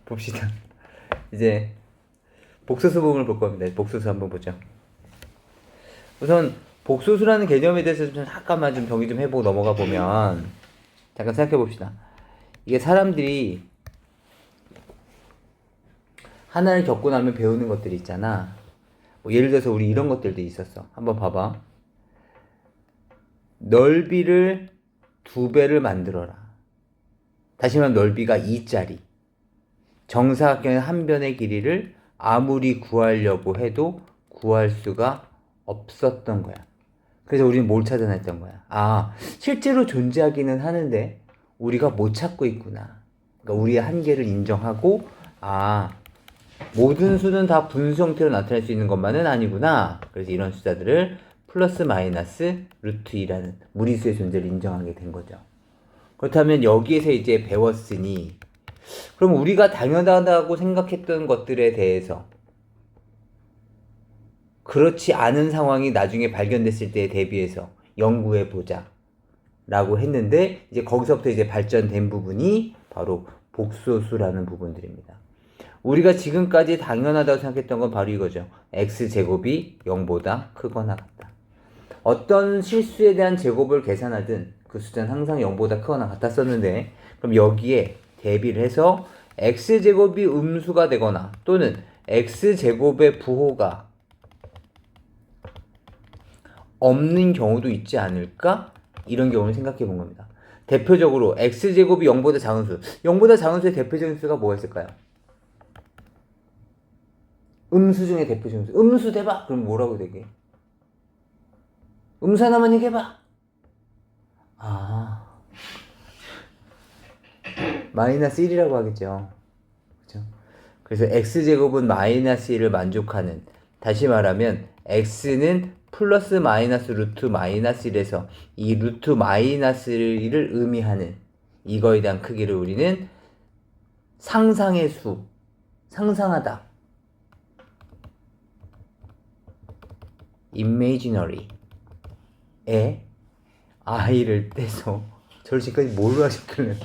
봅시다. 이제 복소수 부분을 볼 겁니다. 복소수 한번 보죠. 우선 복소수라는 개념에 대해서 좀 잠깐만 좀 정의 좀 해보고 넘어가 보면 잠깐 생각해 봅시다. 이게 사람들이 하나를 겪고 나면 배우는 것들이 있잖아. 뭐 예를 들어서 우리 이런 것들도 있었어. 한번 봐봐. 넓이를 2배를 만들어라. 다시 말하면 넓이가 2짜리. 정사각형의 한 변의 길이를 아무리 구하려고 해도 구할 수가 없었던 거야. 그래서 우리는 뭘 찾아냈던 거야? 아, 실제로 존재하기는 하는데 우리가 못 찾고 있구나. 그러니까 우리의 한계를 인정하고, 아, 모든 수는 다 분수 형태로 나타낼 수 있는 것만은 아니구나. 그래서 이런 숫자들을 플러스 마이너스 루트 2라는 무리수의 존재를 인정하게 된 거죠. 그렇다면 여기에서 이제 배웠으니, 그럼 우리가 당연하다고 생각했던 것들에 대해서 그렇지 않은 상황이 나중에 발견됐을 때에 대비해서 연구해 보자 라고 했는데, 이제 거기서부터 이제 발전된 부분이 바로 복소수라는 부분들입니다. 우리가 지금까지 당연하다고 생각했던 건 바로 이거죠. x제곱이 0보다 크거나 같다. 어떤 실수에 대한 제곱을 계산하든 그 숫자는 항상 0보다 크거나 같았었는데, 그럼 여기에 대비를 해서 x제곱이 음수가 되거나 또는 x제곱의 부호가 없는 경우도 있지 않을까? 이런 경우를 생각해 본 겁니다. 대표적으로 x제곱이 0보다 작은 수, 0보다 작은 수의 대표적인 수가 뭐가 있을까요? 음수 중에 대표적인 수. 음수 대봐. 그럼 뭐라고 되게? 음수 하나만 얘기해봐. 아, 마이너스 1이라고 하겠죠. 그렇죠? 그래서 x제곱은 마이너스 1을 만족하는, 다시 말하면 x는 플러스 마이너스 루트 마이너스 1에서 이 루트 마이너스 1을 의미하는 이거에 대한 크기를 우리는 상상의 수, 상상하다, imaginary에 i를 떼서 저를 지금까지 뭘로 하셨길래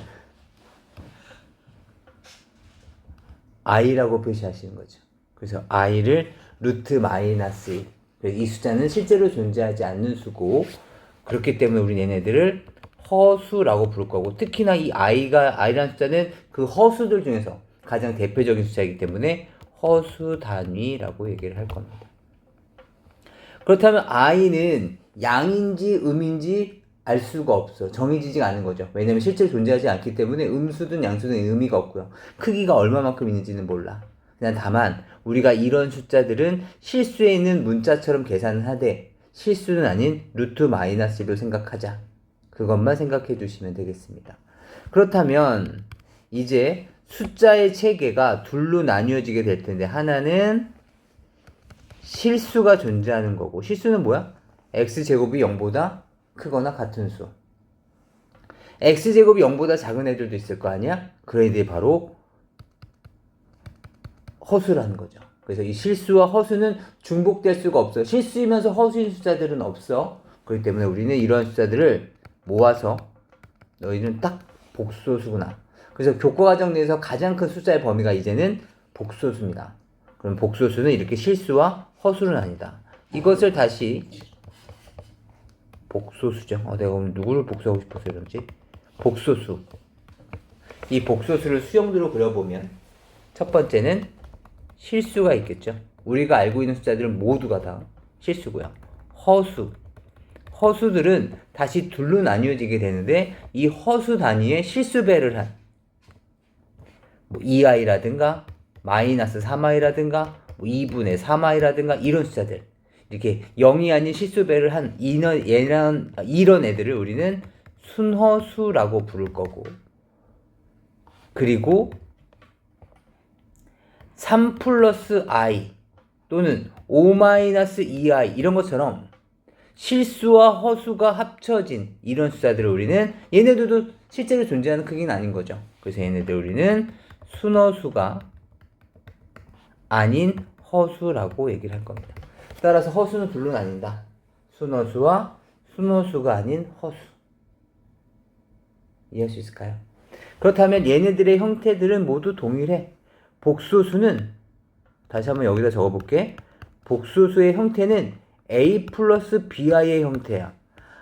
i라고 표시하시는 거죠. 그래서 i를 루트 마이너스 1. 그래서 이 숫자는 실제로 존재하지 않는 수고, 그렇기 때문에 우리 얘네들을 허수라고 부를 거고, 특히나 이 i라는 숫자는 그 허수들 중에서 가장 대표적인 숫자이기 때문에 허수 단위라고 얘기를 할 겁니다. 그렇다면 i는 양인지 음인지 알 수가 없어. 정해지지 않은 거죠. 왜냐면 실제로 존재하지 않기 때문에 음수든 양수든 의미가 없고요. 크기가 얼마만큼 있는지는 몰라. 그냥 다만 우리가 이런 숫자들은 실수에 있는 문자처럼 계산을 하되 실수는 아닌 루트 마이너스 1로 생각하자. 그것만 생각해 주시면 되겠습니다. 그렇다면 이제 숫자의 체계가 둘로 나뉘어지게 될 텐데, 하나는 실수가 존재하는 거고, 실수는 뭐야? x제곱이 0보다 크거나 같은 수. x제곱이 0보다 작은 애들도 있을 거 아니야? 그런 애들이 바로 허수라는 거죠. 그래서 이 실수와 허수는 중복될 수가 없어. 실수이면서 허수인 숫자들은 없어. 그렇기 때문에 우리는 이런 숫자들을 모아서 너희는 딱 복소수구나. 그래서 교과과정 내에서 가장 큰 숫자의 범위가 이제는 복소수입니다. 그럼 복소수는 이렇게 실수와 허수는 아니다. 이것을 다시 복소수죠. 내가 오늘 누구를 복수하고 싶어서 이러지? 복소수. 이 복소수를 수형도로 그려보면 첫 번째는 실수가 있겠죠. 우리가 알고 있는 숫자들은 모두가 다 실수고요. 허수. 허수들은 다시 둘로 나뉘어지게 되는데, 이 허수 단위에 실수배를 한 뭐 2i라든가 마이너스 3i라든가 뭐 2분의 3i라든가 이런 숫자들, 이렇게 0이 아닌 실수배를 한 이런 애들을 우리는 순허수라고 부를 거고, 그리고 3 플러스 i 또는 5 마이너스 2i 이런 것처럼 실수와 허수가 합쳐진 이런 숫자들을 우리는, 얘네들도 실제로 존재하는 크기는 아닌 거죠. 그래서 얘네들 우리는 순허수가 아닌 허수라고 얘기를 할 겁니다. 따라서 허수는 둘로 나뉜다. 순허수와 순허수가 아닌 허수. 이해할 수 있을까요? 그렇다면 얘네들의 형태들은 모두 동일해. 복소수는 다시 한번 여기다 적어볼게. 복소수의 형태는 a 플러스 bi의 형태야.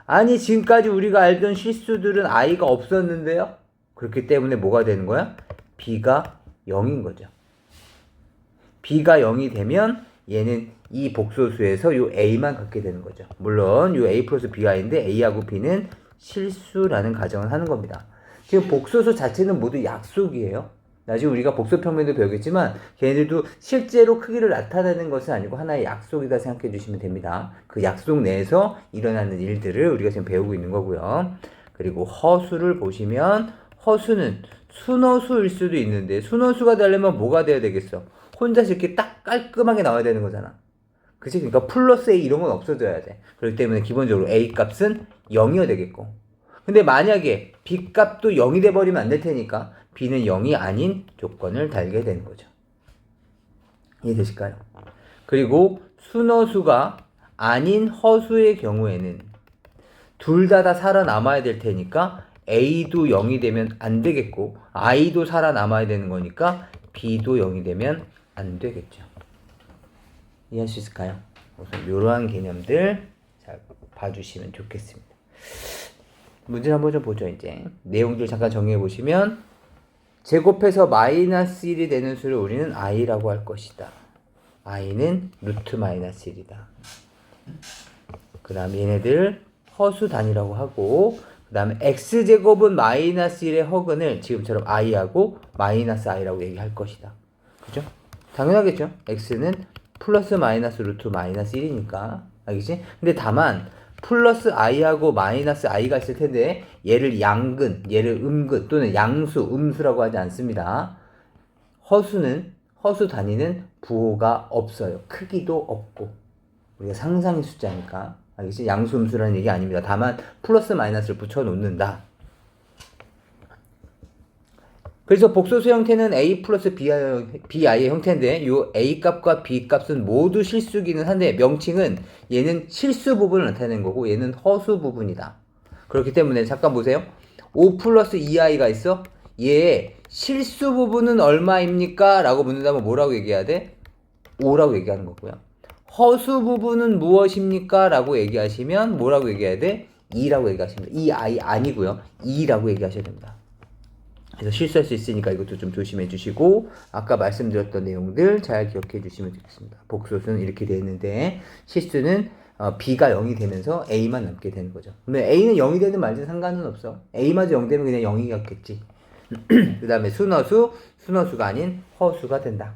아니 지금까지 우리가 알던 실수들은 i가 없었는데요. 그렇기 때문에 뭐가 되는 거야? b가 0인 거죠. b가 0이 되면 얘는 이 복소수에서 요 a만 갖게 되는 거죠. 물론 요 a 플러스 bi인데 a하고 b는 실수라는 가정을 하는 겁니다. 지금 복소수 자체는 모두 약속이에요. 나중에 우리가 복소평면도 배우겠지만 걔네들도 실제로 크기를 나타내는 것은 아니고 하나의 약속이다 생각해 주시면 됩니다. 그 약속 내에서 일어나는 일들을 우리가 지금 배우고 있는 거고요. 그리고 허수를 보시면 허수는 순허수일 수도 있는데 순허수가 되려면 뭐가 돼야 되겠어? 혼자서 이렇게 딱 깔끔하게 나와야 되는 거잖아. 그치? 그러니까 플러스 A 이런 건 없어져야 돼. 그렇기 때문에 기본적으로 A 값은 0이어야 되겠고. 근데 만약에 B 값도 0이 돼버리면 안 될 테니까 B는 0이 아닌 조건을 달게 되는 거죠. 이해되실까요? 그리고 순허수가 아닌 허수의 경우에는 둘 다 살아남아야 될 테니까 A도 0이 되면 안 되겠고 I도 살아남아야 되는 거니까 B도 0이 되면 안 되겠죠. 이해할 수 있을까요? 우선 이러한 개념들 잘 봐주시면 좋겠습니다. 문제 한번 좀 보죠. 이제 내용들 잠깐 정리해 보시면 제곱해서 마이너스 1이 되는 수를 우리는 i라고 할 것이다. i는 루트 마이너스 1이다. 그 다음에 얘네들 허수 단위라고 하고 그 다음에 x제곱은 마이너스 1의 허근을 지금처럼 i하고 마이너스 i라고 얘기할 것이다. 그죠? 당연하겠죠. x는 플러스 마이너스 루트 마이너스 1이니까 알겠지? 근데 다만 플러스 i하고 마이너스 i가 있을 텐데 얘를 양근, 얘를 음근 또는 양수, 음수라고 하지 않습니다. 허수 단위는 부호가 없어요. 크기도 없고 우리가 상상의 숫자니까 알겠지? 양수, 음수라는 얘기 아닙니다. 다만 플러스 마이너스를 붙여 놓는다. 그래서 복소수 형태는 a 플러스 bi의 형태인데 이 a 값과 b 값은 모두 실수기는 한데 명칭은 얘는 실수 부분을 나타내는 거고 얘는 허수 부분이다. 그렇기 때문에 잠깐 보세요. 5 플러스 2i가 있어. 얘의 실수 부분은 얼마입니까? 라고 묻는다면 뭐라고 얘기해야 돼? 5라고 얘기하는 거고요. 허수 부분은 무엇입니까? 라고 얘기하시면 뭐라고 얘기해야 돼? 2라고 얘기하시면 됩니다. 이 i 아니고요. 2라고 얘기하셔야 됩니다. 그래서 실수할 수 있으니까 이것도 좀 조심해 주시고 아까 말씀드렸던 내용들 잘 기억해 주시면 되겠습니다. 복소수는 이렇게 되어 있는데 실수는 B가 0이 되면서 A만 남게 되는 거죠. 그러면 A는 0이 되든 말든 상관은 없어. A마저 0 되면 그냥 0이었겠지. 그 다음에 순허수가 아닌 허수가 된다.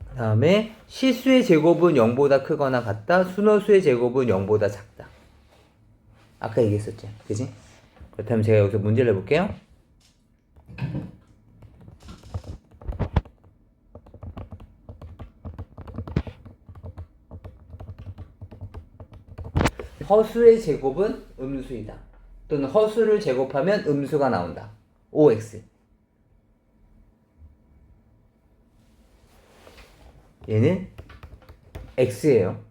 그 다음에 실수의 제곱은 0보다 크거나 같다. 순허수의 제곱은 0보다 작다. 아까 얘기했었지. 그지? 그렇다면 제가 여기서 문제를 해볼게요. 허수의 제곱은 음수이다. 또는 허수를 제곱하면 음수가 나온다. OX. 얘는 X예요.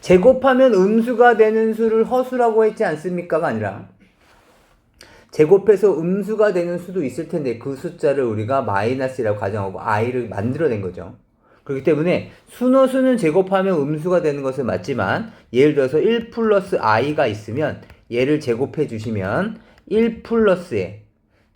제곱하면 음수가 되는 수를 허수라고 했지 않습니까가 아니라 제곱해서 음수가 되는 수도 있을 텐데 그 숫자를 우리가 마이너스라고 가정하고 i를 만들어낸 거죠. 그렇기 때문에 순허수는 제곱하면 음수가 되는 것은 맞지만 예를 들어서 1 플러스 i가 있으면 얘를 제곱해 주시면 1 플러스에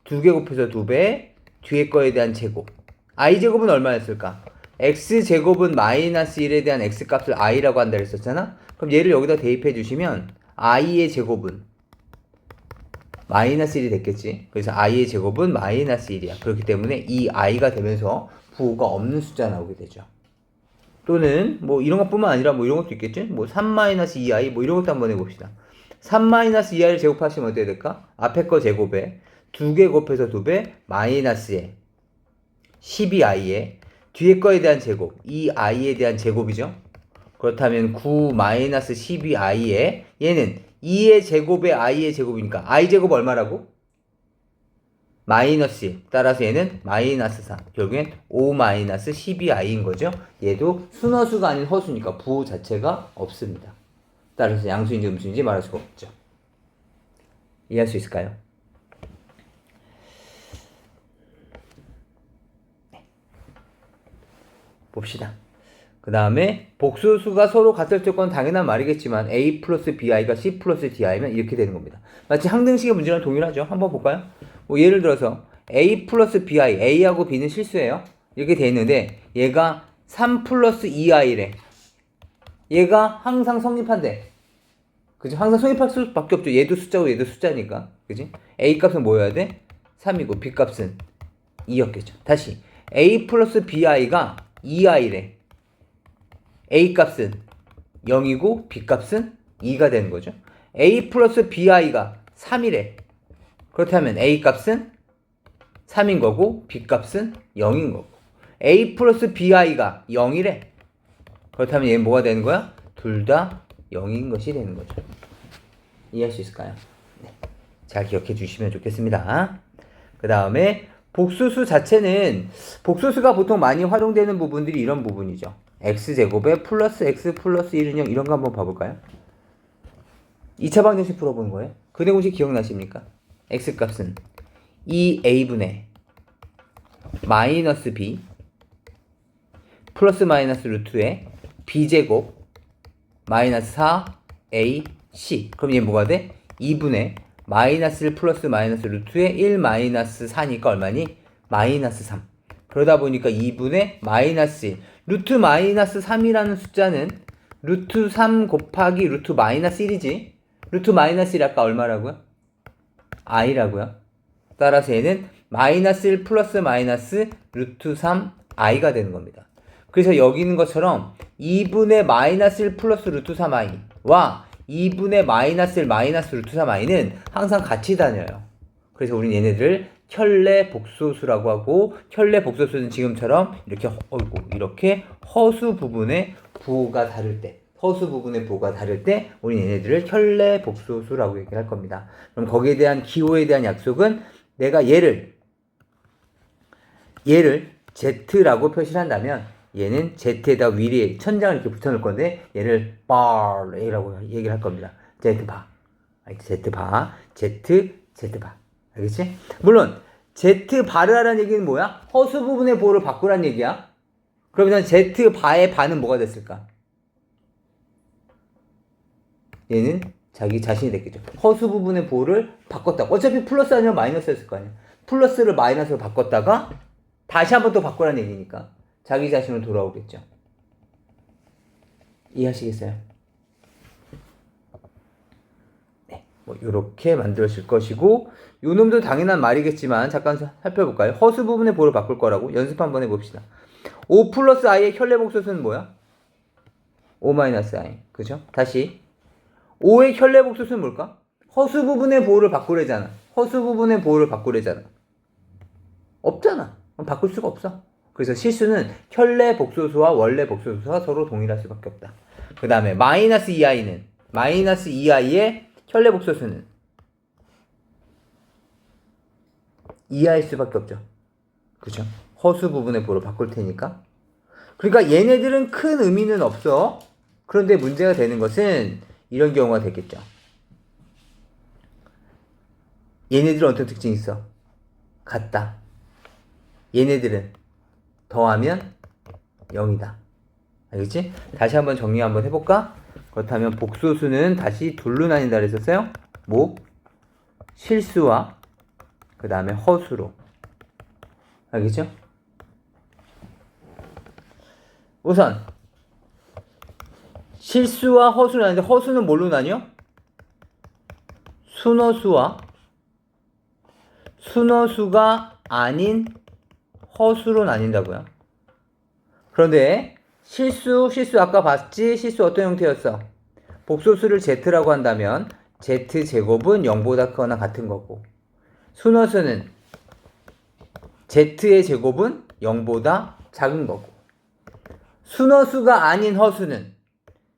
2개 곱해서 2배 뒤에 거에 대한 제곱 i제곱은 얼마였을까? x제곱은 마이너스 1에 대한 x값을 i라고 한다 그랬었잖아? 그럼 얘를 여기다 대입해 주시면 i의 제곱은 마이너스 1이 됐겠지? 그래서 i의 제곱은 마이너스 1이야. 그렇기 때문에 이 i가 되면서 부호가 없는 숫자 나오게 되죠. 또는 뭐 이런 것뿐만 아니라 뭐 이런 것도 있겠지? 뭐 3-2i 뭐 이런 것도 한번 해봅시다. 3-2i를 제곱하시면 어떻게 될까? 앞에 거 제곱에 2개 곱해서 2배 마이너스에 12i에 뒤에 거에 대한 제곱, 이 i에 대한 제곱이죠. 그렇다면 9-12i에 얘는 2의 제곱에 i의 제곱이니까 i제곱 얼마라고? 마이너스 1. 따라서 얘는 마이너스 3. 결국엔 5-12i인 거죠. 얘도 순허수가 아닌 허수니까 부호 자체가 없습니다. 따라서 양수인지 음수인지 말할 수가 없죠. 이해할 수 있을까요? 봅시다. 그 다음에 복소수가 서로 같을 조건 당연한 말이겠지만 A 플러스 BI가 C 플러스 DI면 이렇게 되는 겁니다. 마치 항등식의 문제랑 동일하죠. 한번 볼까요? 뭐 예를 들어서 A 플러스 BI, A하고 B는 실수예요. 이렇게 돼 있는데 얘가 3 플러스 2i래. 얘가 항상 성립한대. 그죠? 항상 성립할 수밖에 없죠. 얘도 숫자고 얘도 숫자니까. 그지? A 값은 뭐여야 돼? 3이고 B 값은 2였겠죠. 다시 A 플러스 BI가 2i래. A 값은 0이고 B 값은 2가 되는 거죠. A 플러스 BI가 3이래. 그렇다면 A 값은 3인 거고 B 값은 0인 거고. A 플러스 BI가 0이래. 그렇다면 얘는 뭐가 되는 거야? 둘 다 0인 것이 되는 거죠. 이해할 수 있을까요? 네. 잘 기억해 주시면 좋겠습니다. 그 다음에 복소수 자체는 복소수가 보통 많이 활용되는 부분들이 이런 부분이죠. x제곱에 플러스 x 플러스 1은 0 이런 거 한번 봐볼까요? 2차 방정식 풀어보는 거예요. 근해 공식 기억나십니까? x값은 2a분의 마이너스 b 플러스 마이너스 루트에 b제곱 마이너스 4ac 그럼 얘 뭐가 돼? 2분의 마이너스 1 플러스 마이너스 루트에 1 마이너스 4니까 얼마니? 마이너스 3 그러다 보니까 2분의 마이너스 1 루트 마이너스 3이라는 숫자는 루트 3 곱하기 루트 마이너스 1이지 루트 마이너스 1 아까 얼마라고요? i라고요. 따라서 얘는 마이너스 1 플러스 마이너스 루트 3i가 되는 겁니다. 그래서 여기 있는 것처럼 2분의 마이너스 1 플러스 루트 3i와 2분의 마이너스 1 마이너스 루트 3i는 항상 같이 다녀요. 그래서 우리는 얘네들을 혈내 복소수라고 하고 혈내 복소수는 지금처럼 이렇게 허수 부분의 부호가 다를 때 허수 부분의 부호가 다를 때 우리는 얘네들을 혈내 복소수라고 얘기를 할 겁니다. 그럼 거기에 대한 기호에 대한 약속은 내가 얘를 Z라고 표시를 한다면 얘는 Z에다 위에 천장을 이렇게 붙여놓을 건데 얘를 bar라고 얘기를 할 겁니다. Z바. Z바. Z바. 알겠지? 물론 Z바르라는 얘기는 뭐야? 허수 부분의 보호를 바꾸란 얘기야. 그러면 Z바의 바는 뭐가 됐을까? 얘는 자기 자신이 됐겠죠. 허수 부분의 보호를 바꿨다고. 어차피 플러스 아니면 마이너스였을 거 아니야. 플러스를 마이너스로 바꿨다가 다시 한번 또 바꾸란 얘기니까 자기 자신으로 돌아오겠죠. 이해하시겠어요? 네, 뭐 이렇게 만들어질 것이고 요 놈도 당연한 말이겠지만 잠깐 살펴볼까요? 허수 부분의 보호를 바꿀 거라고 연습 한번 해봅시다. 5 플러스 i의 혈내 복소수는 뭐야? 5 마이너스 i. 그죠? 다시 5의 혈내 복소수는 뭘까? 허수 부분의 보호를 바꾸래잖아. 허수 부분의 보호를 바꾸래잖아. 없잖아. 바꿀 수가 없어. 그래서 실수는 혈내 복소수와 원래 복소수가 서로 동일할 수밖에 없다. 그 다음에 마이너스 2i는 마이너스 2i의 혈내 복소수는 2i일 수밖에 없죠. 그죠? 허수 부분의 보호를 바꿀 테니까. 그러니까 얘네들은 큰 의미는 없어. 그런데 문제가 되는 것은 이런 경우가 되겠죠. 얘네들은 어떤 특징이 있어? 같다. 얘네들은 더하면 0이다. 알겠지? 다시 한번 정리 한번 해볼까? 그렇다면 복소수는 다시 둘로 나뉜다 그랬었어요? 뭐? 실수와 그 다음에 허수로. 알겠죠? 우선 실수와 허수로 나뉘는데 허수는 뭘로 나뉘어? 순허수와 순허수가 아닌 허수로 나뉜다고요. 그런데 실수 아까 봤지? 실수 어떤 형태였어? 복소수를 Z라고 한다면 Z제곱은 0보다 크거나 같은 거고 순허수는 Z의 제곱은 0보다 작은 거고 순허수가 아닌 허수는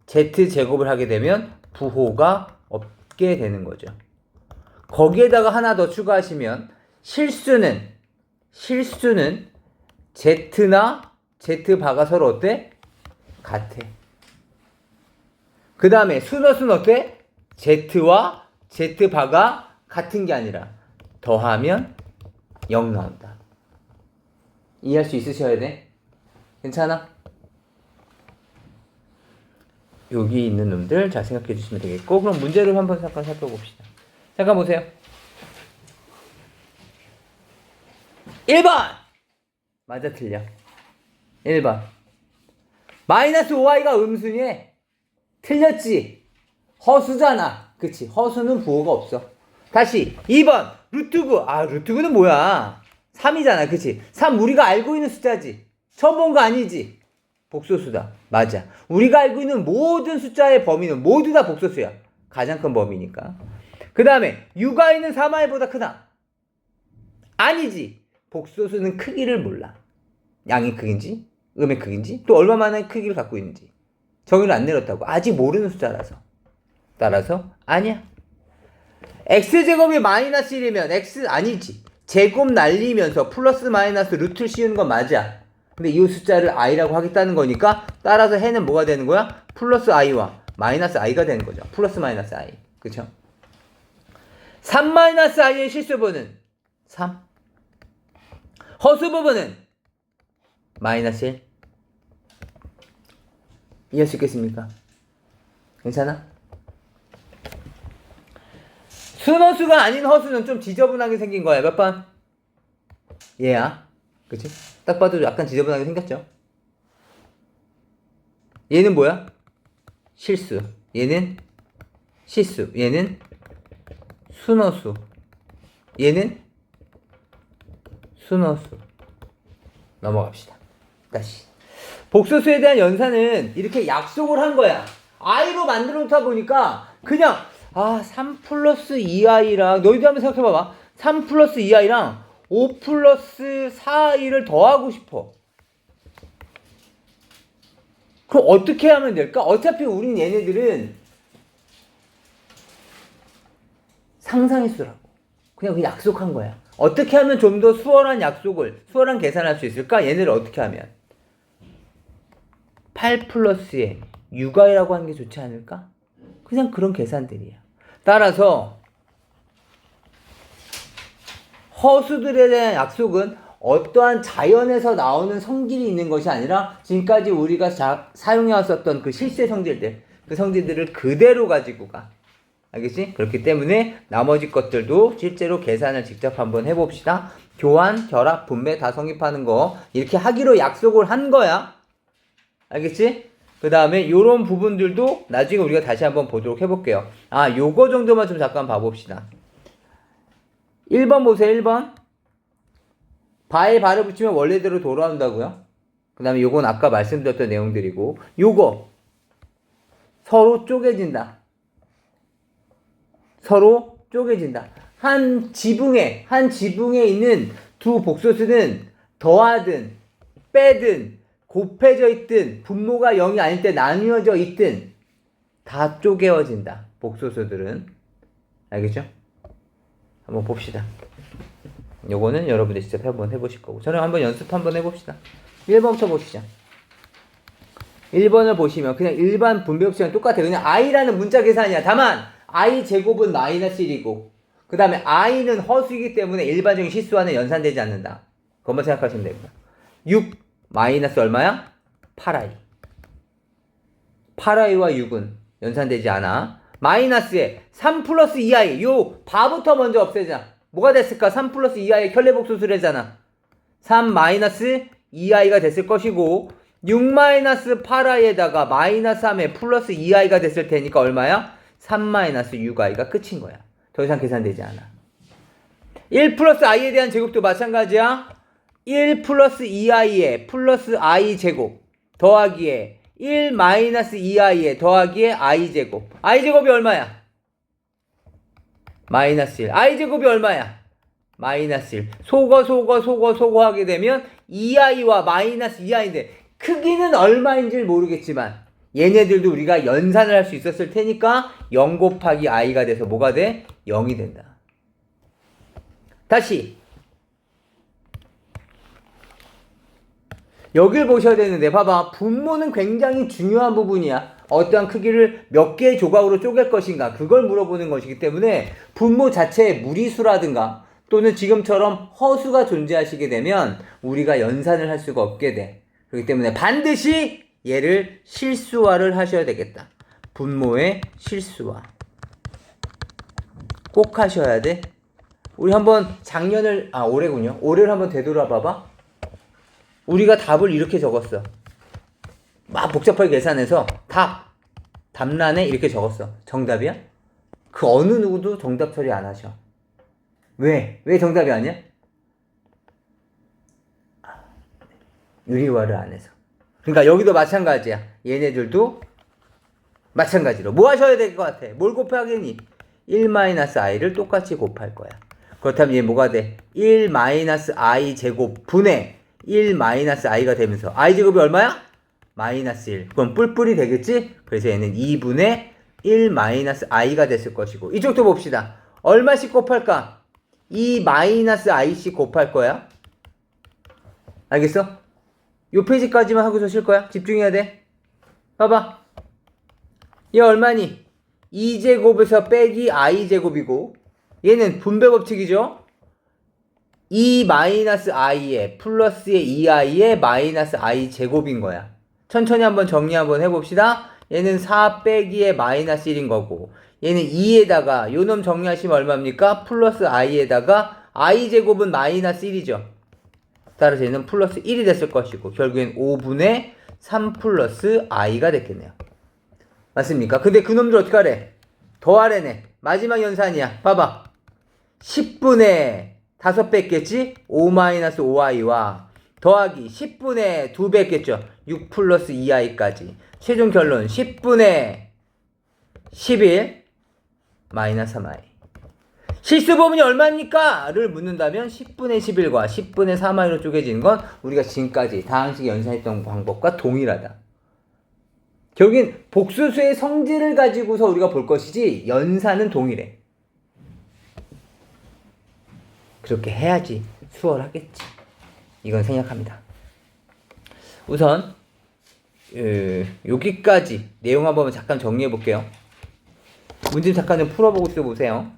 Z제곱을 하게 되면 부호가 없게 되는 거죠. 거기에다가 하나 더 추가하시면 실수는 Z나 Z바가 서로 어때? 같아. 그 다음에 순허수는 어때? Z와 Z바가 같은 게 아니라 더하면 0 나온다. 이해할 수 있으셔야 돼. 괜찮아? 여기 있는 놈들 잘 생각해 주시면 되겠고, 그럼 문제를 한번 잠깐 살펴봅시다. 잠깐 보세요. 1번! 맞아, 틀려. 1번. 마이너스 5i가 음수니? 틀렸지? 허수잖아. 그치? 허수는 부호가 없어. 다시 2번. 루트 9. 루트 9는 뭐야? 3이잖아. 그치? 3 우리가 알고 있는 숫자지. 처음 본 거 아니지? 복소수다. 맞아. 우리가 알고 있는 모든 숫자의 범위는 모두 다 복소수야. 가장 큰 범위니까. 그 다음에 6i는 3i보다 크다. 아니지. 복소수는 크기를 몰라. 양의 크기인지 음의 크기인지 또 얼마만의 크기를 갖고 있는지 정의를 안 내렸다고. 아직 모르는 숫자라서. 따라서 아니야. x제곱이 마이너스 1이면 x 아니지. 제곱 날리면서 플러스 마이너스 루트를 씌우는 건 맞아. 근데 이 숫자를 i라고 하겠다는 거니까 따라서 해는 뭐가 되는 거야? 플러스 i와 마이너스 i가 되는 거죠. 플러스 마이너스 i. 그쵸? 3 마이너스 i의 실수부분은 3. 허수 부분은 마이너스 1. 이해할 수 있겠습니까? 괜찮아? 순허수가 아닌 허수는 좀 지저분하게 생긴 거야. 몇 번? 얘야. 그치? 딱 봐도 약간 지저분하게 생겼죠? 얘는 뭐야? 실수. 얘는 실수. 얘는 순허수. 얘는 순허수. 넘어갑시다. 다시. 복소수에 대한 연산은 이렇게 약속을 한 거야. i로 만들어 놓다 보니까 그냥 3 플러스 2i랑 너희도 한번 생각해봐봐. 3 플러스 2i랑 5 플러스 4i를 더하고 싶어. 그럼 어떻게 하면 될까? 어차피 우린 얘네들은 상상일수라고. 그냥 약속한 거야. 어떻게 하면 좀 더 수월한 수월한 계산할 수 있을까? 얘네를 어떻게 하면? 8 플러스에 6i라고 하는 게 좋지 않을까? 그냥 그런 계산들이야. 따라서 허수들에 대한 약속은 어떠한 자연에서 나오는 성질이 있는 것이 아니라 지금까지 우리가 사용해왔었던 그 실제 성질들, 그 성질들을 그대로 가지고 가. 알겠지? 그렇기 때문에 나머지 것들도 실제로 계산을 직접 한번 해봅시다. 교환, 결합, 분배 다 성립하는 거 이렇게 하기로 약속을 한 거야. 알겠지? 그 다음에 요런 부분들도 나중에 우리가 다시 한번 보도록 해볼게요. 요거 정도만 좀 잠깐 봐봅시다. 1번 보세요. 1번. 바에 바를 붙이면 원래대로 돌아온다고요. 그 다음에 요건 아까 말씀드렸던 내용들이고, 요거 서로 쪼개진다. 서로 쪼개진다. 한 지붕에 있는 두 복소수는 더하든 빼든 곱해져 있든 분모가 0이 아닐 때 나뉘어져 있든 다 쪼개어진다. 복소수들은. 알겠죠? 한번 봅시다. 요거는 여러분들 직접 한번 해보실 거고 저는 한번 연습 한번 해봅시다. 1번부터 보시죠. 1번을 보시면 그냥 일반 분배법칙이랑 똑같아요. 그냥 i라는 문자 계산이야. 다만 i 제곱은 마이너스 1이고 그 다음에 i는 허수이기 때문에 일반적인 실수와는 연산되지 않는다. 그것만 생각하시면 됩니다. 6 마이너스 얼마야? 8i. 8i와 6은 연산되지 않아. 마이너스에 3 플러스 2i. 요 바부터 먼저 없애자. 뭐가 됐을까? 3 플러스 2i의 켤레복소수래잖아. 3 마이너스 2i가 됐을 것이고 6 마이너스 8i에다가 마이너스 3에 플러스 2i가 됐을 테니까 얼마야? 3 마이너스 6i가 끝인 거야. 더 이상 계산되지 않아. 1 플러스 i에 대한 제곱도 마찬가지야. 1 플러스 2i에 플러스 i 제곱 더하기에 1 마이너스 2i에 더하기에 i 제곱. i 제곱이 얼마야? 마이너스 1. i 제곱이 얼마야? 마이너스 1. 소거 하게 되면 2i와 마이너스 2i인데 크기는 얼마인지 모르겠지만 얘네들도 우리가 연산을 할 수 있었을 테니까 0 곱하기 i가 돼서 뭐가 돼? 0이 된다. 다시 여길 보셔야 되는데 봐봐. 분모는 굉장히 중요한 부분이야. 어떠한 크기를 몇 개의 조각으로 쪼갤 것인가 그걸 물어보는 것이기 때문에 분모 자체의 무리수라든가 또는 지금처럼 허수가 존재하시게 되면 우리가 연산을 할 수가 없게 돼. 그렇기 때문에 반드시 얘를 실수화를 하셔야 되겠다. 분모의 실수와. 꼭 하셔야 돼. 우리 한번 올해군요. 올해를 한번 되돌아봐봐. 우리가 답을 이렇게 적었어. 막 복잡하게 계산해서 답란에 이렇게 적었어. 정답이야? 그 어느 누구도 정답 처리 안 하셔. 왜? 왜 정답이 아니야? 유리화를 안 해서. 그러니까 여기도 마찬가지야. 얘네들도 마찬가지로 뭐 하셔야 될 것 같아? 뭘 곱하겠니? 1-i를 똑같이 곱할 거야. 그렇다면 얘 뭐가 돼? 1-i 제곱 분의 1-i가 되면서 i 제곱이 얼마야? -1. 그럼 뿔뿔이 되겠지? 그래서 얘는 2분의 1-i가 됐을 것이고, 이쪽도 봅시다. 얼마씩 곱할까? 2-i씩 곱할 거야. 알겠어? 요 페이지까지만 하고서 쉴 거야. 집중해야 돼. 봐봐. 얘 얼마니? 2제곱에서 빼기 i제곱이고, 얘는 분배 법칙이죠? 2-i에 플러스의 2i에 마이너스 i 제곱인 거야. 천천히 한번 정리 한번 해봅시다. 얘는 4 빼기의 마이너스 1인 거고, 얘는 2에다가 요 놈 정리하시면 얼마입니까? 플러스 i에다가 i 제곱은 마이너스 1이죠. 따라서 얘는 플러스 1이 됐을 것이고, 결국엔 5분의 3 플러스 i가 됐겠네요. 맞습니까? 근데 그 놈들 어떻게 하래? 더하래네. 마지막 연산이야. 봐봐. 10분의 5 뺐겠지? 5-5i와 더하기 10분의 2 뺐겠죠? 6 플러스 2i까지. 최종 결론 10분의 11 마이너스 3i. 실수 부분이 얼마입니까? 를 묻는다면 10분의 11과 10분의 3i로 쪼개지는 건 우리가 지금까지 다항식 연산했던 방법과 동일하다. 결국엔 복수수의 성질을 가지고서 우리가 볼 것이지 연산은 동일해. 그렇게 해야지 수월하겠지. 이건 생략합니다. 우선 여기까지 내용 한번 잠깐 정리해 볼게요. 문제 잠깐 좀 풀어보고 또 보세요.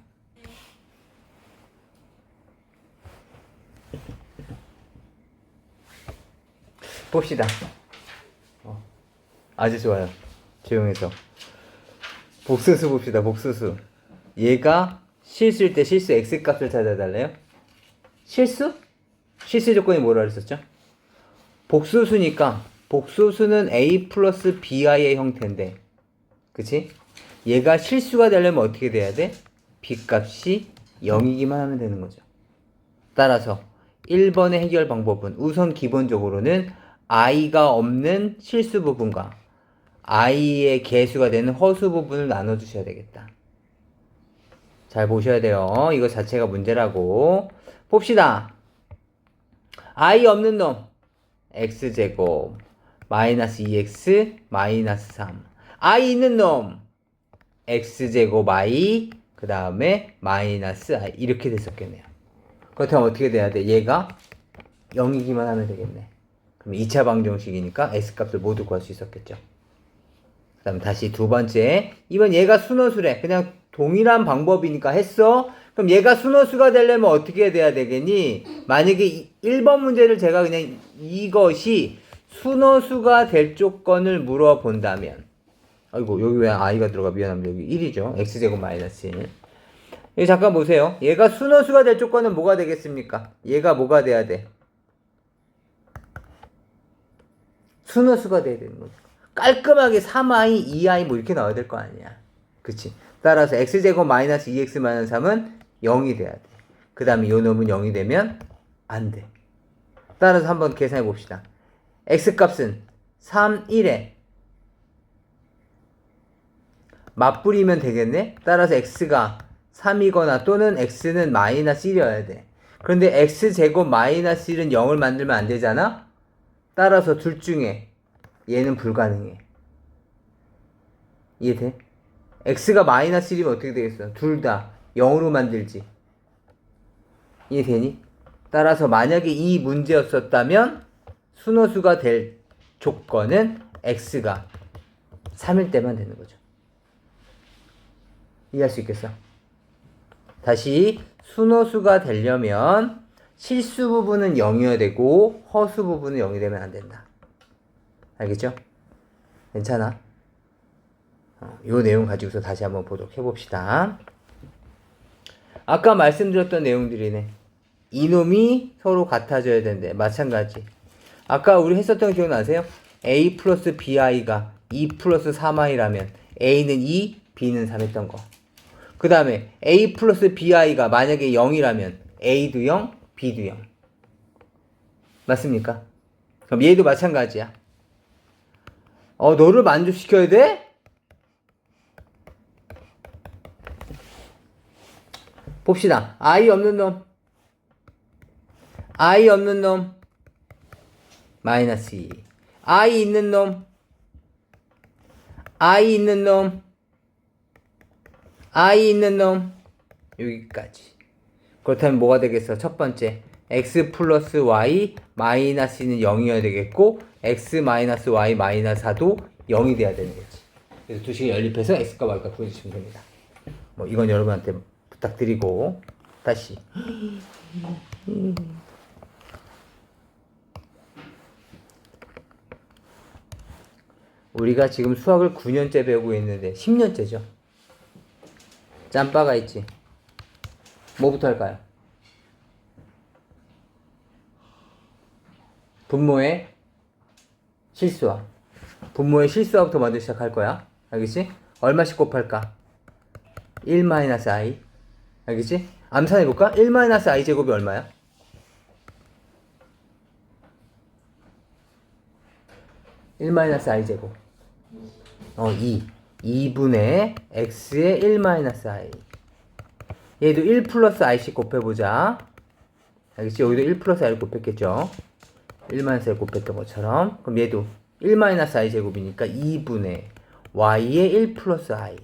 봅시다. 아주 좋아요. 조용해서. 복수수 봅시다. 복수수. 얘가 실수일 때 실수 x값을 찾아달래요. 실수? 실수 조건이 뭐라 그랬었죠? 복수수니까 복수수는 a 플러스 bi의 형태인데, 그치? 얘가 실수가 되려면 어떻게 돼야 돼? b 값이 0이기만 하면 되는 거죠. 따라서 1번의 해결 방법은 우선 기본적으로는 i가 없는 실수 부분과 i의 개수가 되는 허수 부분을 나눠주셔야 되겠다. 잘 보셔야 돼요. 이거 자체가 문제라고. 봅시다. i 없는 놈 x제곱 마이너스 2x 마이너스 3. i 있는 놈 x제곱 i 그 다음에 마이너스 i 이렇게 됐었겠네요. 그렇다면 어떻게 돼야 돼? 얘가 0이기만 하면 되겠네. 그럼 2차 방정식이니까 x값을 모두 구할 수 있었겠죠. 그 다음 다시 두 번째. 이번 얘가 순허수래. 그냥 동일한 방법이니까 했어. 그럼 얘가 순허수가 되려면 어떻게 돼야 되겠니? 만약에 1번 문제를 제가 그냥 이것이 순허수가 될 조건을 물어본다면, 아이고 여기 왜 i가 들어가? 미안합니다. 여기 1이죠. x제곱 마이너스 1. 여기 잠깐 보세요. 얘가 순허수가 될 조건은 뭐가 되겠습니까? 얘가 뭐가 돼야 돼? 순허수가 돼야 되는 거죠. 깔끔하게 3i, 2i 뭐 이렇게 나와야 될 거 아니야. 그치? 따라서 x제곱 마이너스 2x 마이너스 3은 0이 돼야 돼. 그 다음에 요 놈은 0이 되면 안 돼. 따라서 한번 계산해 봅시다. x값은 3, 1에 맞불이면 되겠네? 따라서 x가 3이거나 또는 x는 마이너스 1이어야 돼. 그런데 x제곱 마이너스 1은 0을 만들면 안 되잖아? 따라서 둘 중에 얘는 불가능해. 이해돼? x가 마이너스 1이면 어떻게 되겠어? 둘 다 0으로 만들지. 이해되니? 따라서 만약에 이 문제였었다면 순허수가 될 조건은 x가 3일 때만 되는 거죠. 이해할 수 있겠어? 다시 순허수가 되려면 실수 부분은 0이어야 되고 허수 부분은 0이 되면 안 된다. 알겠죠? 괜찮아? 요 내용 가지고서 다시 한번 보도록 해봅시다. 아까 말씀드렸던 내용들이네. 이놈이 서로 같아져야 된대. 마찬가지. 아까 우리 했었던 거 기억나세요? A 플러스 BI가 2 플러스 3i라면 A는 2, B는 3 했던 거. 그 다음에 A 플러스 BI가 만약에 0이라면 A도 0, B도 0. 맞습니까? 그럼 얘도 마찬가지야. 너를 만족시켜야 돼? 봅시다. I 없는 놈. I 없는 놈. 마이너스 2. I 있는 놈. I 있는 놈. I 있는 놈. 여기까지. 그렇다면 뭐가 되겠어? 첫 번째. x 플러스 y 마이너스는 0이어야 되겠고 x 마이너스 y 마이너스 4도 0이 돼야 되는 거지. 그래서 두 식을 연립해서 x과 y가 구해주시면 됩니다. 뭐 이건 여러분한테 부탁드리고 다시 우리가 지금 수학을 9년째 배우고 있는데 10년째죠. 짬바가 있지. 뭐부터 할까요? 분모의 실수와 분모의 실수와부터 먼저 시작할 거야. 알겠지? 얼마씩 곱할까? 1-i. 알겠지? 암산해볼까? 1-i 제곱이 얼마야? 1-i 제곱 2 2분의 x의 1-i 얘도 1 플러스 i씩 곱해보자. 알겠지? 여기도 1 플러스 i를 곱했겠죠? 1-i를 곱했던 것처럼. 그럼 얘도 1-i 제곱이니까 2분의 y의 1 플러스 i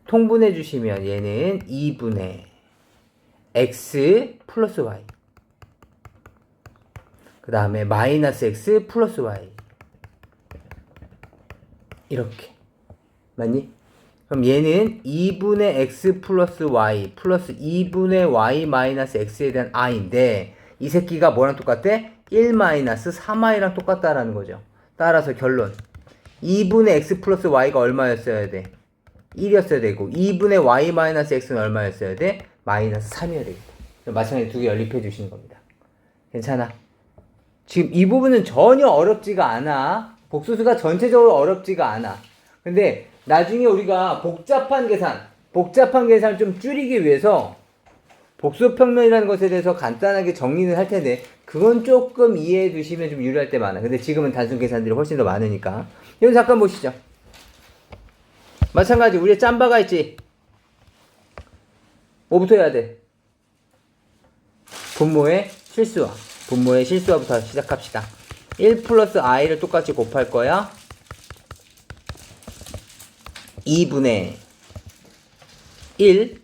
통분해 주시면 얘는 2분의 x 플러스 y 그 다음에 마이너스 x 플러스 y 이렇게 맞니? 그럼 얘는 2분의 x 플러스 y 플러스 2분의 y 마이너스 x에 대한 i인데 이 새끼가 뭐랑 똑같대? 1 마이너스 3i랑 똑같다라는 거죠. 따라서 결론 2분의 x 플러스 y가 얼마였어야 돼? 1이었어야 되고 2분의 y 마이너스 x는 얼마였어야 돼? 마이너스 3이어야 되겠다. 마찬가지로 두 개 연립해 주시는 겁니다. 괜찮아? 지금 이 부분은 전혀 어렵지가 않아. 복수수가 전체적으로 어렵지가 않아. 근데 나중에 우리가 복잡한 계산을 좀 줄이기 위해서 복수평면이라는 것에 대해서 간단하게 정리는 할 텐데 그건 조금 이해해 두시면 좀 유리할 때 많아. 근데 지금은 단순 계산들이 훨씬 더 많으니까. 이건 잠깐 보시죠. 마찬가지 우리의 짬바가 있지. 뭐부터 해야 돼? 분모의 실수와부터 시작합시다. 1 플러스 i를 똑같이 곱할 거야. 2분의 1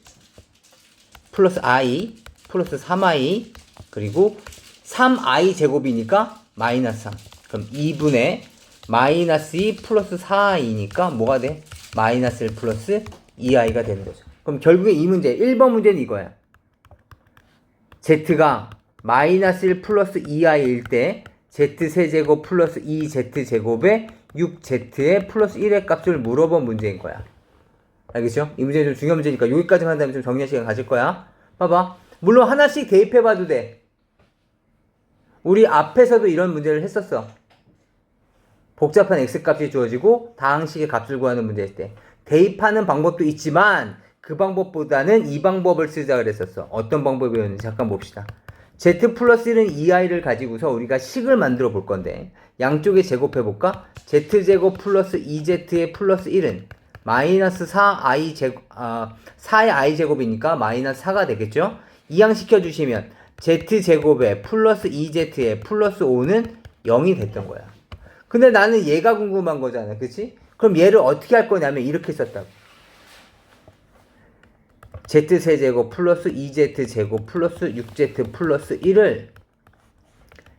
플러스 i 플러스 3i 그리고 3i 제곱이니까 마이너스 3. 그럼 2분의 마이너스 2 플러스 4i니까 뭐가 돼? 마이너스 1 플러스 2i가 되는 거죠. 그럼 결국에 이 문제 1번 문제는 이거야. z가 마이너스 1 플러스 2i일 때 z세제곱 플러스 2z제곱에 6z의 플러스 1의 값을 물어본 문제인 거야. 알겠죠? 이 문제는 좀 중요한 문제니까 여기까지만 한 다음에 좀 정리할 시간 가질 거야. 봐봐. 물론 하나씩 대입해봐도 돼. 우리 앞에서도 이런 문제를 했었어. 복잡한 x값이 주어지고 다항식의 값을 구하는 문제일 때 대입하는 방법도 있지만 그 방법보다는 이 방법을 쓰자 그랬었어. 어떤 방법이었는지 잠깐 봅시다. z 플러스 1은 2i를 가지고서 우리가 식을 만들어 볼 건데 양쪽에 제곱해 볼까? z제곱 플러스 2z의 플러스 1은 마이너스 4의 i제곱이니까 마이너스 4가 되겠죠? 이항시켜 주시면 z제곱에 플러스 2z에 플러스 5는 0이 됐던 거야. 근데 나는 얘가 궁금한 거잖아. 그치? 그럼 얘를 어떻게 할 거냐면 이렇게 썼다고. z세제곱 플러스 2z제곱 플러스 6z 플러스 1을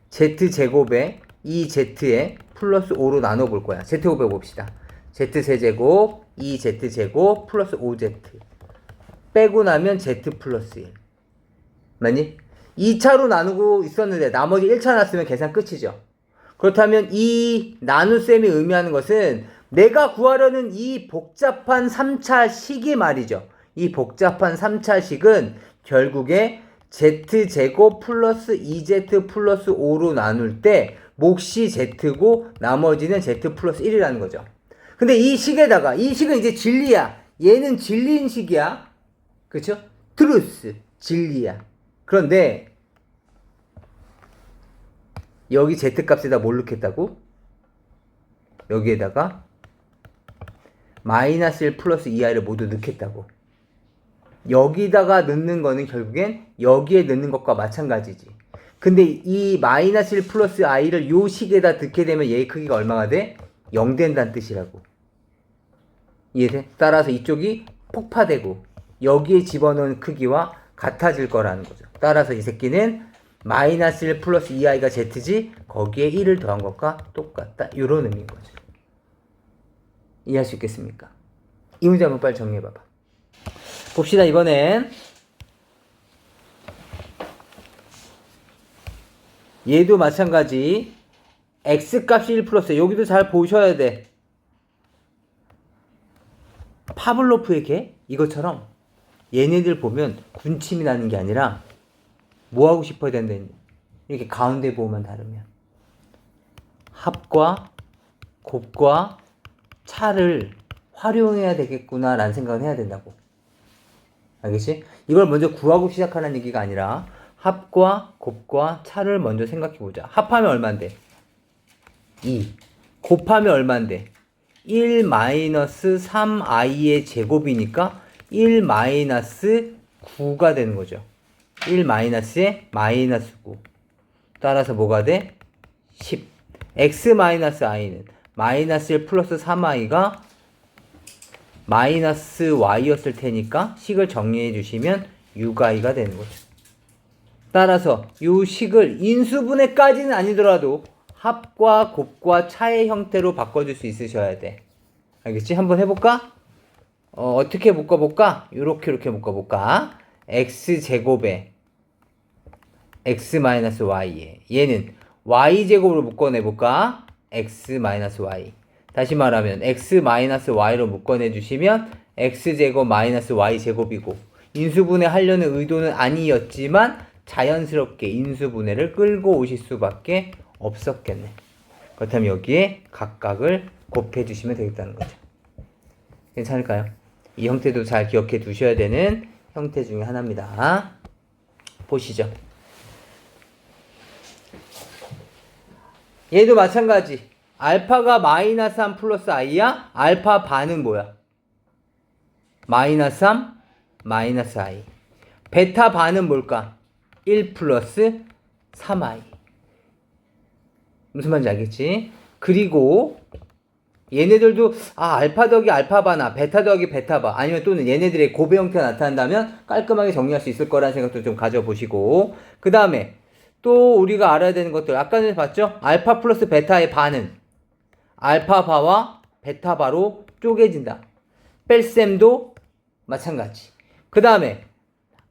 z제곱에 2z에 플러스 5로 나눠볼 거야. z곱해 봅시다. z세제곱 2z제곱 플러스 5z 빼고 나면 z 플러스 1 맞니? 2차로 나누고 있었는데 나머지 1차 놨으면 계산 끝이죠. 그렇다면 이 나눗셈이 의미하는 것은 내가 구하려는 이 복잡한 3차식이 말이죠. 이 복잡한 3차식은 결국에 z제곱 플러스 2z 플러스 5로 나눌 때 몫이 z고 나머지는 z 플러스 1이라는 거죠. 근데 이 식에다가 이 식은 이제 진리야. 얘는 진리인 식이야. 그쵸? 트루스, 진리야. 그런데 여기 z값에다 뭘 넣겠다고? 여기에다가 마이너스 1 플러스 2i를 모두 넣겠다고. 여기다가 넣는 거는 결국엔 여기에 넣는 것과 마찬가지지. 근데 이 마이너스 1 플러스 i를 요 식에다 넣게 되면 얘의 크기가 얼마가 돼? 0 된다는 뜻이라고. 이해돼? 따라서 이쪽이 폭파되고 여기에 집어넣은 크기와 같아질 거라는 거죠. 따라서 이 새끼는 마이너스 1 플러스 2i가 z지 거기에 1을 더한 것과 똑같다. 이런 의미인 거죠. 이해할 수 있겠습니까? 이 문제 한번 빨리 정리해봐봐. 봅시다. 이번엔 얘도 마찬가지 x값이 1 플러스 여기도 잘 보셔야 돼. 파블로프의 개? 이것처럼 얘네들 보면 군침이 나는 게 아니라 뭐 하고 싶어야 된다니. 이렇게 가운데 보호만 다르면 합과 곱과 차를 활용해야 되겠구나 라는 생각을 해야 된다고. 알겠지? 이걸 먼저 구하고 시작하는 얘기가 아니라 합과 곱과 차를 먼저 생각해보자. 합하면 얼만데? 2. 곱하면 얼만데? 1 마이너스 3i의 제곱이니까 1 마이너스 9가 되는 거죠. 1 마이너스에 마이너스 9. 따라서 뭐가 돼? 10. x 마이너스 i는 마이너스 1 플러스 3i가 마이너스 y였을 테니까 식을 정리해 주시면 6i가 되는 거죠. 따라서 이 식을 인수분해까지는 아니더라도 합과 곱과 차의 형태로 바꿔줄 수 있으셔야 돼. 알겠지? 한번 해볼까? 어떻게 묶어볼까? 이렇게 묶어볼까? x제곱에 x-y에 얘는 y제곱으로 묶어내볼까? x-y. 다시 말하면 x-y로 묶어내주시면 x제곱 마이너스 y제곱이고 인수분해 하려는 의도는 아니었지만 자연스럽게 인수분해를 끌고 오실 수밖에 없었겠네. 그렇다면 여기에 각각을 곱해주시면 되겠다는 거죠. 괜찮을까요? 이 형태도 잘 기억해 두셔야 되는 형태 중에 하나입니다. 보시죠. 얘도 마찬가지. 알파가 마이너스 3 플러스 i야? 알파 반은 뭐야? 마이너스 3 마이너스 i. 베타 반은 뭘까? 1 플러스 3i. 무슨 말인지 알겠지? 그리고 얘네들도 알파 더하기 알파바나 베타 더하기 베타바 아니면 또는 얘네들의 고배 형태가 나타난다면 깔끔하게 정리할 수 있을 거라는 생각도 좀 가져보시고, 그 다음에 또 우리가 알아야 되는 것들 아까 전에 봤죠? 알파 플러스 베타의 바는 알파바와 베타바로 쪼개진다. 뺄셈도 마찬가지. 그 다음에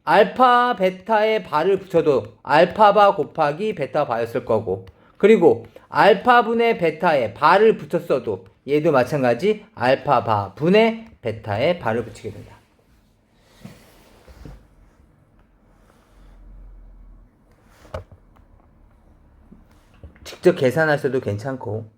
알파 베타의 바를 붙여도 알파바 곱하기 베타바였을 거고, 그리고 알파분의 베타에 바를 붙였어도 얘도 마찬가지 알파바 분의 베타에 바를 붙이게 된다. 직접 계산하셔도 괜찮고,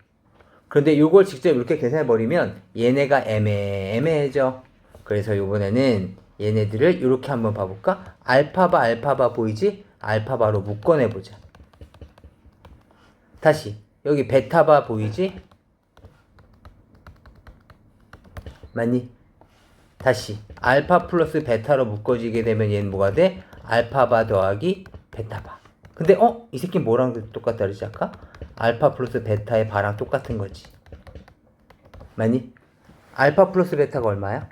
그런데 이걸 직접 이렇게 계산해버리면 얘네가 애매해져. 그래서 이번에는 얘네들을 이렇게 한번 봐볼까? 알파바 보이지? 알파바로 묶어내보자. 다시 여기 베타바 보이지? 맞니? 다시 알파 플러스 베타로 묶어지게 되면 얘는 뭐가 돼? 알파바 더하기 베타바. 근데 이 새끼 뭐랑 똑같다 그러지 아까? 알파 플러스 베타의 바랑 똑같은 거지. 맞니? 알파 플러스 베타가 얼마야?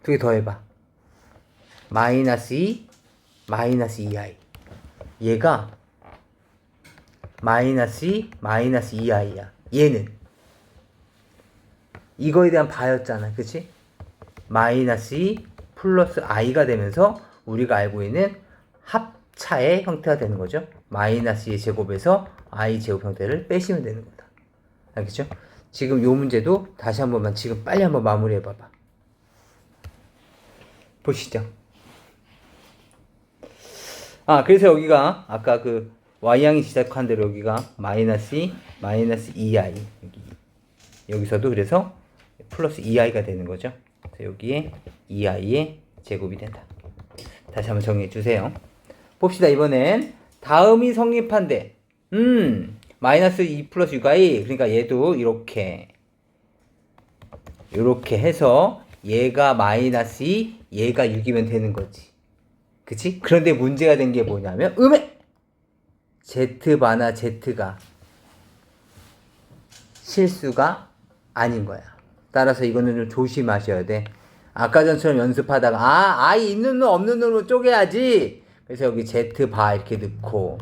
두 개 더해봐. 마이너스 2 마이너스 2i. 얘가 마이너스 2 마이너스 2i야. 얘는 이거에 대한 바였잖아. 그치? 마이너스 2 플러스 i가 되면서 우리가 알고 있는 합차의 형태가 되는 거죠. 마이너스 2의 제곱에서 i 제곱 형태를 빼시면 되는 거다. 알겠죠? 지금 요 문제도 다시 한 번만 지금 빨리 한번 마무리해 봐봐. 보시죠. 그래서 여기가 아까 그 y양이 시작한 대로 여기가 마이너스 2i 여기서도 그래서 플러스 2i가 되는 거죠. 그래서 여기에 2i의 제곱이 된다. 다시 한번 정리해 주세요. 봅시다. 이번엔 다음이 성립한데 마이너스 2 플러스 6i 그러니까 얘도 이렇게 해서 얘가 마이너스 2 얘가 6이면 되는 거지. 그치? 그런데 문제가 된 게 뭐냐면 z바나 z가 실수가 아닌 거야. 따라서 이거는 좀 조심하셔야 돼. 아까 전처럼 연습하다가 i 있는 놈 없는 놈으로 쪼개야지. 그래서 여기 z바 이렇게 넣고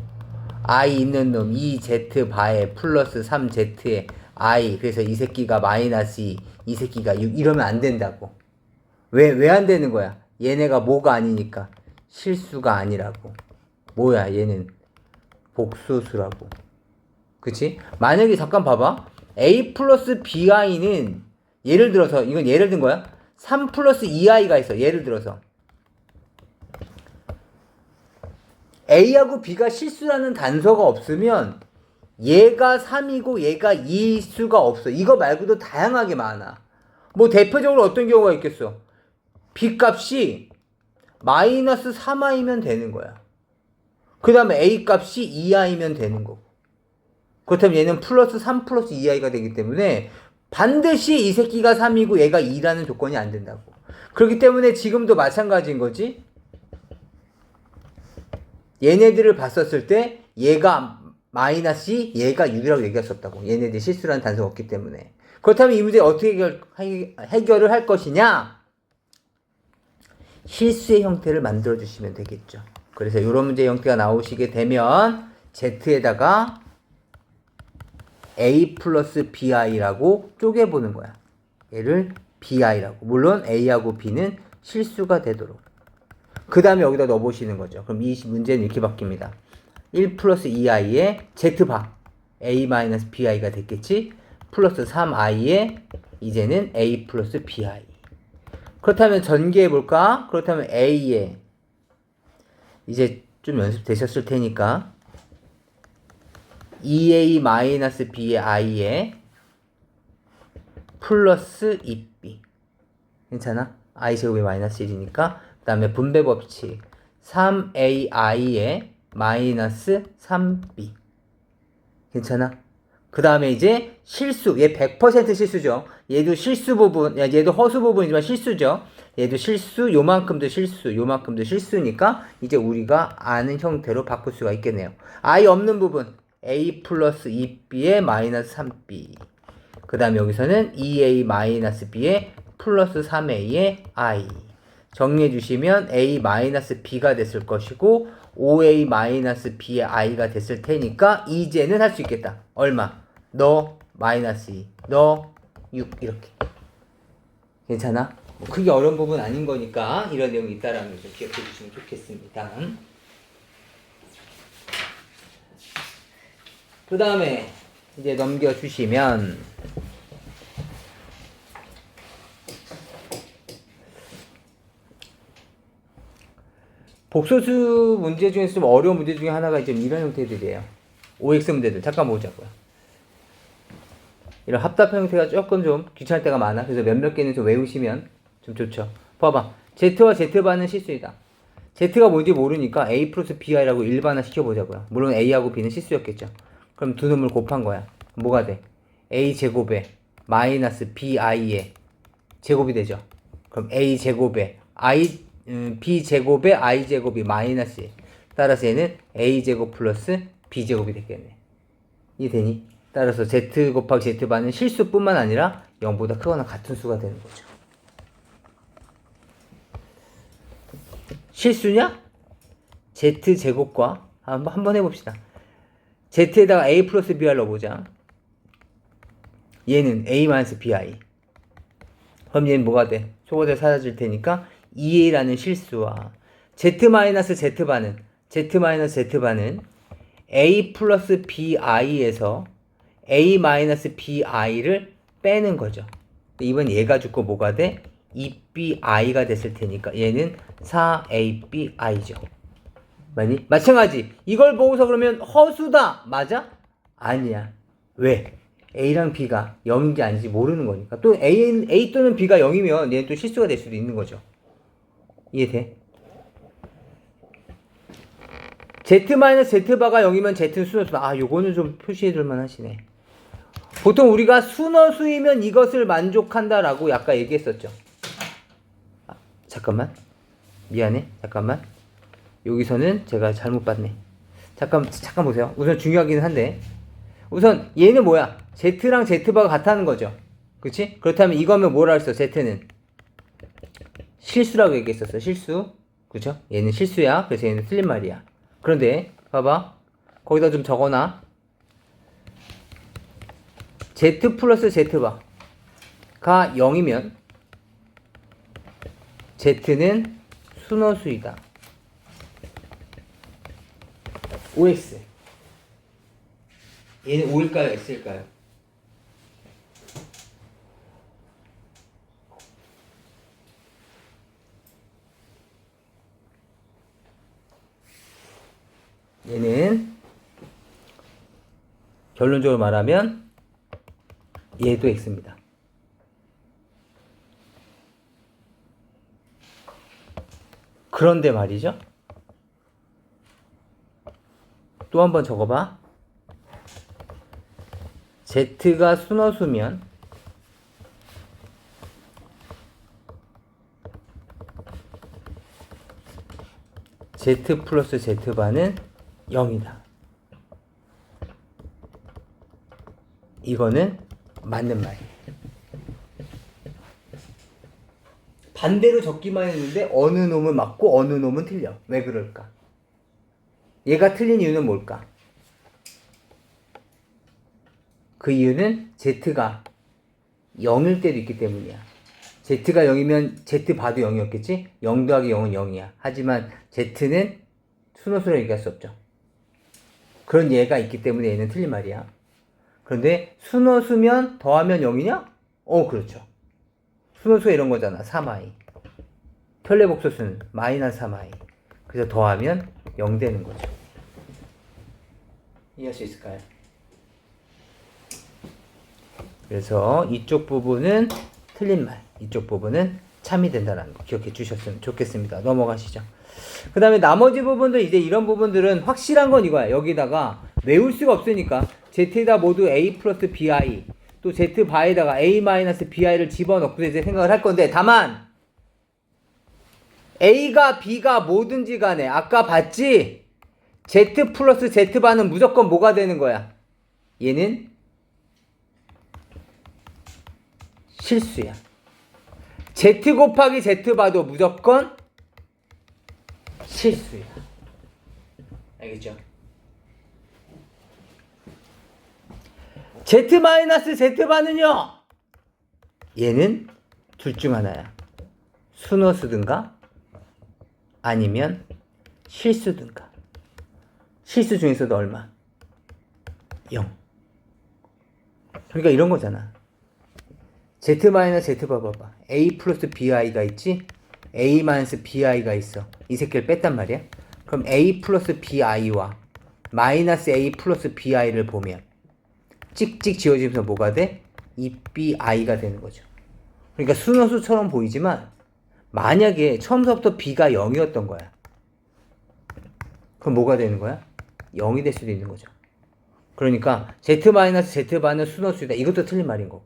i 있는 놈 2z바에 플러스 3z에 i 그래서 이 새끼가 마이너스 2, 이 새끼가 6 이러면 안 된다고. 왜 안 되는 거야? 얘네가 뭐가 아니니까. 실수가 아니라고. 뭐야 얘는 복소수라고. 그치? 만약에 잠깐 봐봐. a 플러스 bi는 예를 들어서 이건 예를 든 거야. 3 플러스 2i가 있어. 예를 들어서 a하고 b가 실수라는 단서가 없으면 얘가 3이고 얘가 2일 수가 없어. 이거 말고도 다양하게 많아. 뭐 대표적으로 어떤 경우가 있겠어. b 값이 마이너스 3i면 되는 거야. 그 다음에 a 값이 2i면 되는 거고. 그렇다면 얘는 플러스 3 플러스 2i가 되기 때문에 반드시 이 새끼가 3이고 얘가 2라는 조건이 안 된다고. 그렇기 때문에 지금도 마찬가지인 거지. 얘네들을 봤었을 때 얘가 마이너스 2, 얘가 6이라고 얘기했었다고. 얘네들이 실수라는 단서가 없기 때문에. 그렇다면 이 문제 어떻게 해결을 할 것이냐? 실수의 형태를 만들어 주시면 되겠죠. 그래서 이런 문제 형태가 나오시게 되면 z에다가 a 플러스 bi라고 쪼개보는 거야. 얘를 bi라고. 물론 a하고 b는 실수가 되도록. 그 다음에 여기다 넣어보시는 거죠. 그럼 이 문제는 이렇게 바뀝니다. 1 플러스 2i의 z바 a 마이너스 bi가 됐겠지. 플러스 3i의 이제는 a 플러스 bi. 그렇다면 전개해볼까? 그렇다면 a에 이제 좀 연습되셨을 테니까 2a 마이너스 b의 i에 플러스 2b 괜찮아? i 제곱이 마이너스 1이니까 그 다음에 분배 법칙 3ai에 마이너스 3b 괜찮아? 그 다음에 이제 실수 얘 100% 실수죠. 얘도 실수 부분 얘도 허수 부분이지만 실수죠. 얘도 실수 요만큼도 실수 요만큼도 실수니까 이제 우리가 아는 형태로 바꿀 수가 있겠네요. i 없는 부분 a 플러스 2b에 마이너스 3b 그 다음에 여기서는 2a 마이너스 b에 플러스 3a의 i 정리해 주시면 a 마이너스 b가 됐을 것이고 5a 마이너스 b의 i가 됐을 테니까 이제는 할 수 있겠다. 얼마? 너 마이너스 2 너 6 이렇게 괜찮아? 뭐 크게 어려운 부분 아닌 거니까 이런 내용이 있다라는 걸 좀 기억해 주시면 좋겠습니다. 그 다음에 이제 넘겨주시면 복소수 문제 중에서 좀 어려운 문제 중에 하나가 이제 이런 형태들이에요. OX 문제들 잠깐 보자고요. 이런 합답 형태가 조금 좀 귀찮을 때가 많아. 그래서 몇몇 개는 좀 외우시면 좀 좋죠. 봐봐. Z와 Z반은 실수이다. Z가 뭔지 모르니까 A 플러스 BI라고 일반화 시켜보자고요. 물론 A하고 B는 실수였겠죠. 그럼 두 놈을 곱한 거야. 뭐가 돼? A 제곱에 마이너스 BI의 제곱이 되죠. 그럼 A 제곱에 B 제곱에 I 제곱이 마이너스 1. 따라서 얘는 A 제곱 플러스 B 제곱이 되겠네. 이해되니? 따라서 Z 곱하기 Z반은 실수뿐만 아니라 0보다 크거나 같은 수가 되는 거죠. 실수냐? Z 제곱과 한번 해봅시다. Z에다가 A 플러스 BR 넣어보자. 얘는 A 마이너스 BI. 그럼 얘는 뭐가 돼? 초고대 사라질 테니까 2A라는 실수와 Z 마이너스 Z반은 A 플러스 BI에서 A 마이너스 BI를 빼는 거죠. 이번 얘가 죽고 뭐가 돼? 2bi가 됐을 테니까 얘는 4abi죠. 맞니? 마찬가지. 이걸 보고서 그러면 허수다. 맞아? 아니야. 왜? A랑 B가 0인지 아닌지 모르는 거니까. 또 A 또는 B가 0이면 얘는 또 실수가 될 수도 있는 거죠. 이해돼? Z-Z바가 0이면 Z는 순허수다. 아, 요거는 좀 표시해둘만 하시네. 보통 우리가 순허수이면 이것을 만족한다라고 아까 얘기했었죠. 아, 잠깐만. 미안해. 잠깐만. 여기서는 제가 잘못 봤네. 잠깐 보세요. 우선 중요하긴 한데. 우선 얘는 뭐야? Z랑 Z바가 같다는 거죠. 그치? 그렇다면 이거면 뭐라 했어? Z는 실수라고 얘기했었어. 실수. 그죠? 얘는 실수야. 그래서 얘는 틀린 말이야. 그런데 봐봐. 거기다 좀 적어놔. Z 플러스 Z바가 0이면 Z는 순허수이다. OX. 얘는 O일까요? X일까요? 얘는 결론적으로 말하면 얘도 X입니다. 그런데 말이죠. 또 한번 적어봐. Z가 순허수면 Z 플러스 Z바는 0이다. 이거는 맞는 말이에요. 반대로 적기만 했는데 어느 놈은 맞고 어느 놈은 틀려. 왜 그럴까? 얘가 틀린 이유는 뭘까? 그 이유는 Z가 0일 때도 있기 때문이야. Z가 0이면 Z 봐도 0이었겠지? 0 더하기 0은 0이야. 하지만 Z는 순허수로 얘기할 수 없죠. 그런 예가 있기 때문에 얘는 틀린 말이야. 그런데 순허수면 더하면 0이냐? 그렇죠. 순허수가 이런 거잖아. 3i. 편례복소수는 마이너스 3i. 그래서 더하면 0 되는 거죠. 이해할 수 있을까요? 그래서 이쪽 부분은 틀린 말, 이쪽 부분은 참이 된다는 거 기억해 주셨으면 좋겠습니다. 넘어가시죠. 그 다음에 나머지 부분들, 이제 이런 부분들은 확실한 건 이거야. 여기다가 외울 수가 없으니까 Z에다 모두 A 플러스 BI, 또 Z 바에다가 A 마이너스 BI를 집어넣고 이제 생각을 할 건데, 다만 A가 B가 뭐든지 간에 아까 봤지? Z 플러스 Z바는 무조건 뭐가 되는 거야? 얘는 실수야. Z 곱하기 Z바도 무조건 실수야. 알겠죠? Z 마이너스 Z바는요, 얘는 둘 중 하나야. 순허수든가 아니면 실수든가. 실수 중에서도 얼마? 0. 그러니까 이런 거잖아. Z 마이너스 Z바 봐봐. A 플러스 BI가 있지? A 마이너스 BI가 있어. 이 새끼를 뺐단 말이야. 그럼 A 플러스 BI와 마이너스 A 플러스 BI를 보면 찍찍 지워지면서 뭐가 돼? 2BI가 되는 거죠. 그러니까 순허수처럼 보이지만 만약에 처음부터 B가 0이었던 거야. 그럼 뭐가 되는 거야? 0이 될 수도 있는 거죠. 그러니까 Z 마이너스 Z바는 순허수이다. 이것도 틀린 말인 거고.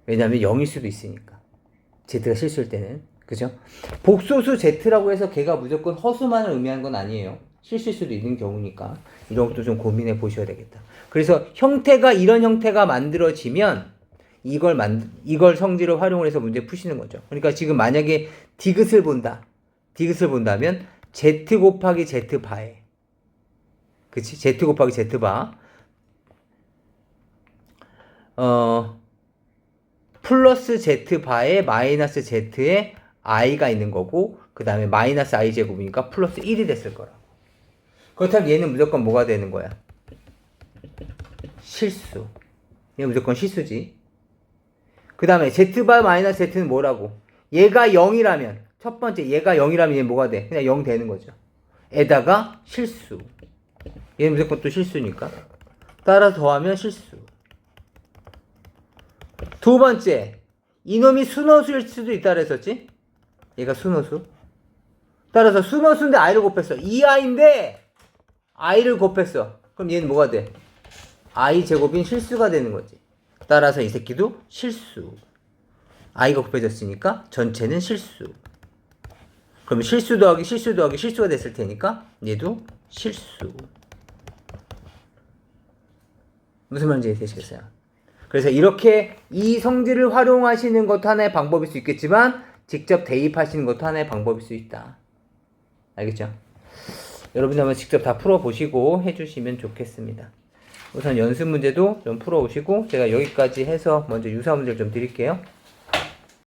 왜냐하면 0일 수도 있으니까. Z가 실수일 때는. 그죠? 복소수 Z라고 해서 걔가 무조건 허수만을 의미하는 건 아니에요. 실수일 수도 있는 경우니까. 이런 것도 좀 고민해 보셔야 되겠다. 그래서 형태가, 이런 형태가 만들어지면 이걸 성질을 활용을 해서 문제 푸시는 거죠. 그러니까 지금 만약에 디귿을 본다면 Z 곱하기 Z바에, 그치? Z 곱하기 Z바 플러스 Z바에 마이너스 Z에 i가 있는 거고, 그 다음에 마이너스 i 제곱이니까 플러스 1이 됐을 거라. 그렇다면 얘는 무조건 뭐가 되는 거야? 실수. 얘는 무조건 실수지. 그 다음에 z바 마이너스 z는 뭐라고? 얘가 0이라면 첫 번째 얘가 0이라면 얘 뭐가 돼? 그냥 0 되는 거죠. 에다가 실수. 얘는 무조건 또 실수니까. 따라서 더하면 실수. 두 번째, 이놈이 순호수일 수도 있다 그랬었지? 얘가 순호수. 따라서 순호수인데 i를 곱했어. 2i인데 i를 곱했어. 그럼 얘는 뭐가 돼? i 제곱인 실수가 되는 거지. 따라서 이 새끼도 실수. i가 곱해졌으니까 전체는 실수. 그럼 실수 더하기 실수 더하기 실수가 됐을 테니까 얘도 실수. 무슨 말인지 되시겠어요? 그래서 이렇게 이 성질을 활용하시는 것도 하나의 방법일 수 있겠지만 직접 대입하시는 것도 하나의 방법일 수 있다. 알겠죠? 여러분들 한번 직접 다 풀어보시고 해주시면 좋겠습니다. 우선 연습 문제도 좀 풀어오시고 제가 여기까지 해서 먼저 유사 문제를 좀 드릴게요.